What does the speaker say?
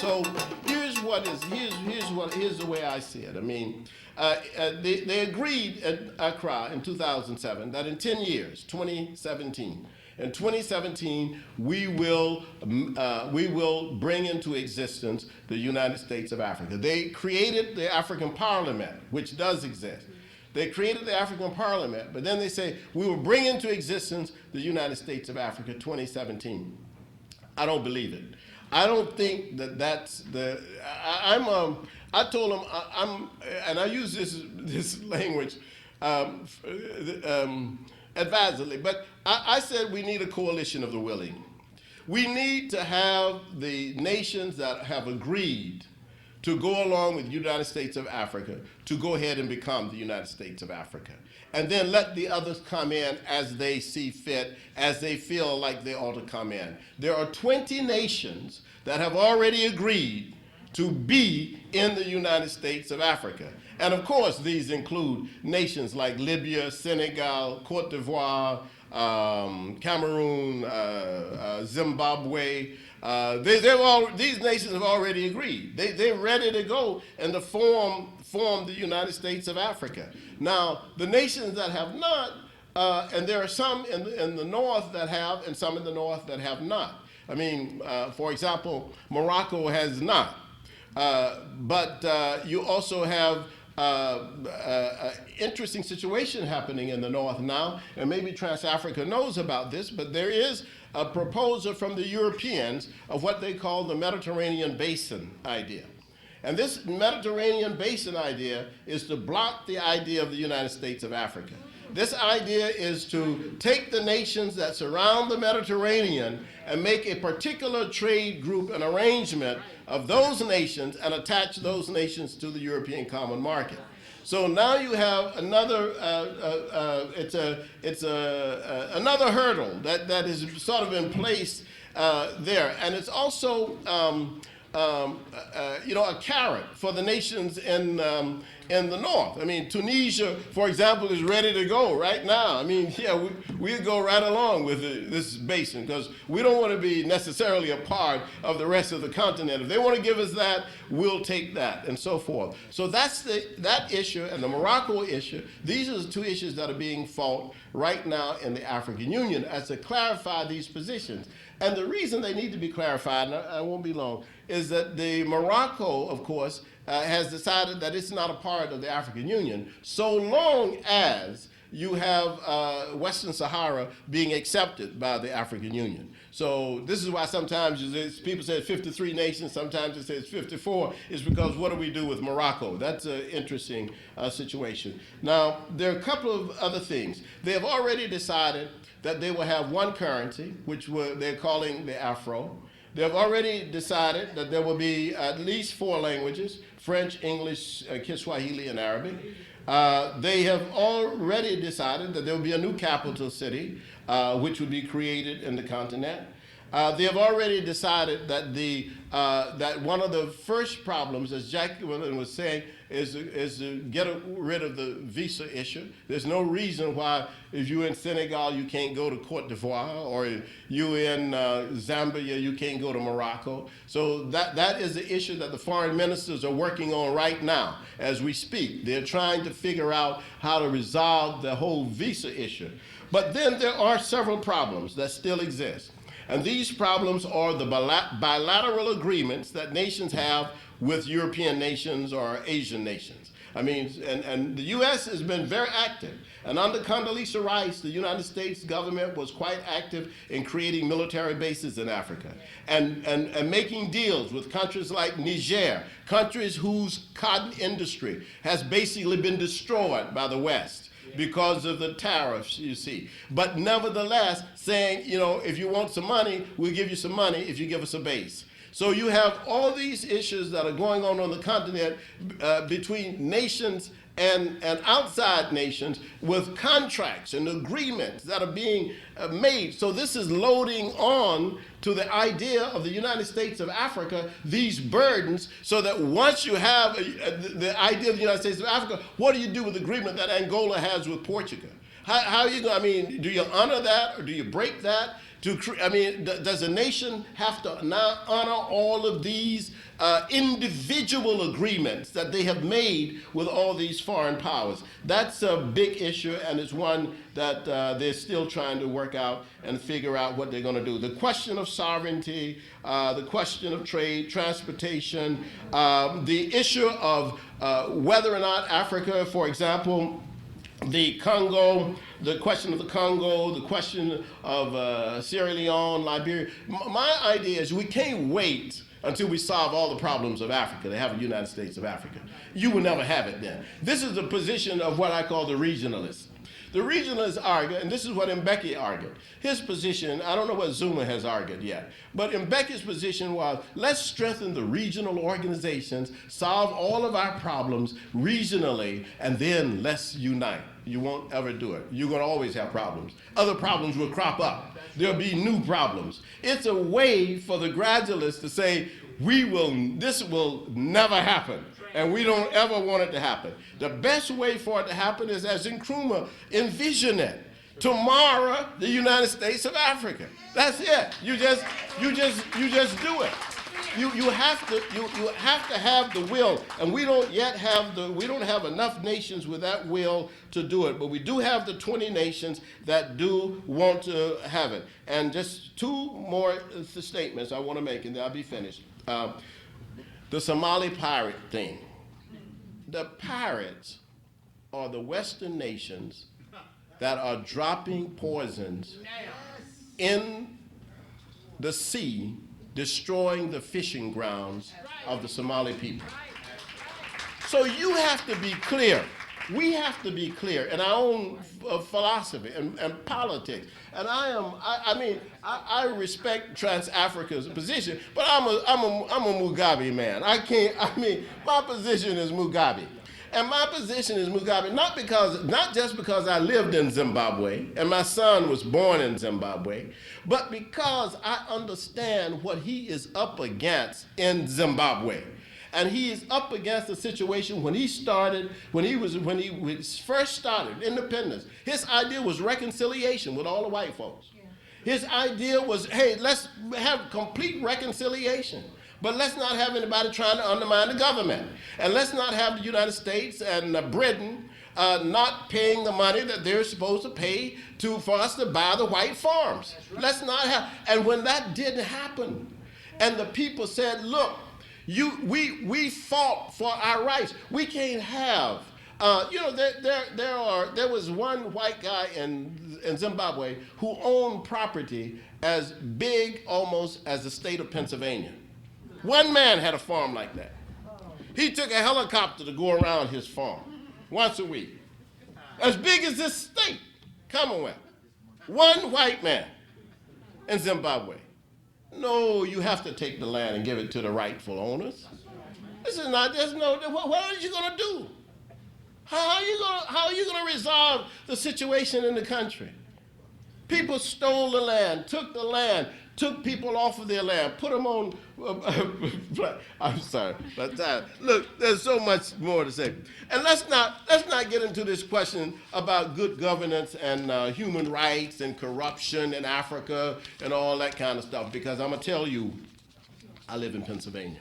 So here's the way I see it. I mean, they agreed at Accra in 2007 that in 10 years, 2017. In 2017, we will bring into existence the United States of Africa. They created the African Parliament, which does exist. They created the African Parliament, but then they say, we will bring into existence the United States of Africa 2017. I don't believe it. I don't think that that's the, I told them, and I use this language advisedly, but I said we need a coalition of the willing. We need to have the nations that have agreed to go along with the United States of Africa to go ahead and become the United States of Africa. And then let the others come in as they see fit, as they feel like they ought to come in. There are 20 nations that have already agreed to be in the United States of Africa. And of course, these include nations like Libya, Senegal, Cote d'Ivoire, Cameroon, Zimbabwe. These nations have already agreed. They're ready to go and to form the United States of Africa. Now, the nations that have not, and there are some in the north that have, and some in the north that have not. I mean, for example, Morocco has not. But you also have an interesting situation happening in the north now, and maybe Trans-Africa knows about this, but there is a proposal from the Europeans of what they call the Mediterranean Basin idea. And this Mediterranean Basin idea is to block the idea of the United States of Africa. This idea is to take the nations that surround the Mediterranean and make a particular trade group, an arrangement of those nations, and attach those nations to the European Common Market. So now you have another, another hurdle that is sort of in place there. And it's also, a carrot for the nations in the north. I mean, Tunisia, for example, is ready to go right now. I mean, yeah, we go right along with this basin because we don't want to be necessarily a part of the rest of the continent. If they want to give us that, we'll take that, and so forth. So that's that issue and the Morocco issue. These are the two issues that are being fought right now in the African Union as to clarify these positions. And the reason they need to be clarified, and I won't be long, is that the Morocco, of course, has decided that it's not a part of the African Union so long as you have Western Sahara being accepted by the African Union. So this is why sometimes people say 53 nations, sometimes it says 54, is because what do we do with Morocco? That's an interesting situation. Now, there are a couple of other things. They have already decided that they will have one currency, which they're calling the Afro. They have already decided that there will be at least 4 languages, French, English, Kiswahili, and Arabic. They have already decided that there will be a new capital city, which would be created in the continent. They have already decided that that one of the first problems, as Jacqueline was saying, is to get rid of the visa issue. There's no reason why, if you're in Senegal, you can't go to Cote d'Ivoire, or you're in Zambia, you can't go to Morocco. So that is the issue that the foreign ministers are working on right now as we speak. They're trying to figure out how to resolve the whole visa issue. But then there are several problems that still exist. And these problems are the bilateral agreements that nations have with European nations or Asian nations. I mean, and the U.S. has been very active. And under Condoleezza Rice, the United States government was quite active in creating military bases in Africa and making deals with countries like Niger, countries whose cotton industry has basically been destroyed by the West because of the tariffs, you see. But nevertheless, saying, if you want some money, we'll give you some money if you give us a base. So you have all these issues that are going on the continent between nations and outside nations with contracts and agreements that are being made. So this is loading on to the idea of the United States of Africa, these burdens, so that once you have the idea of the United States of Africa, what do you do with the agreement that Angola has with Portugal? How are you going, do you honor that or do you break that? Does a nation have to now honor all of these individual agreements that they have made with all these foreign powers. That's a big issue, and it's one that they're still trying to work out and figure out what they're going to do. The question of sovereignty, the question of trade, transportation, the issue of whether or not Africa, for example, the Congo, the question of the Congo, the question of Sierra Leone, Liberia. My idea is we can't wait until we solve all the problems of Africa to have a United States of Africa. You will never have it then. This is the position of what I call the regionalists. The regionalists argue, and this is what Mbeki argued. His position, I don't know what Zuma has argued yet, but Mbeki's position was, let's strengthen the regional organizations, solve all of our problems regionally, and then let's unite. You won't ever do it. You're going to always have problems. Other problems will crop up. There'll be new problems. It's a way for the gradualists to say, this will never happen, and we don't ever want it to happen. The best way for it to happen is, as Nkrumah envisioned it. Tomorrow, the United States of Africa. That's it. You just do it. You have to have the will, and we don't have enough nations with that will to do it, but we do have the 20 nations that do want to have it. And just two more statements I want to make, and then I'll be finished. The Somali pirate thing. The pirates are the Western nations that are dropping poisons in the sea, destroying the fishing grounds of the Somali people. So you have to be clear. We have to be clear in our own philosophy and politics. And I respect Trans-Africa's position, but I'm a Mugabe man. My position is Mugabe. And my position is Mugabe, not just because I lived in Zimbabwe and my son was born in Zimbabwe, but because I understand what he is up against in Zimbabwe. And he is up against a situation when he first started independence. His idea was reconciliation with all the white folks. His idea was, hey, let's have complete reconciliation. But let's not have anybody trying to undermine the government. And let's not have the United States and Britain not paying the money that they're supposed to pay for us to buy the white farms. Let's not have, and when that didn't happen, and the people said, look, we fought for our rights. We can't have, there was one white guy in Zimbabwe who owned property as big almost as the state of Pennsylvania. One man had a farm like that. He took a helicopter to go around his farm once a week. As big as this state, Commonwealth. One white man in Zimbabwe. No, you have to take the land and give it to the rightful owners. This is not, what are you going to do? How are you going to resolve the situation in the country? People stole the land, took people off of their land, put them on, I'm sorry, but look, there's so much more to say. And let's not get into this question about good governance and human rights and corruption in Africa and all that kind of stuff, because I'm going to tell you, I live in Pennsylvania.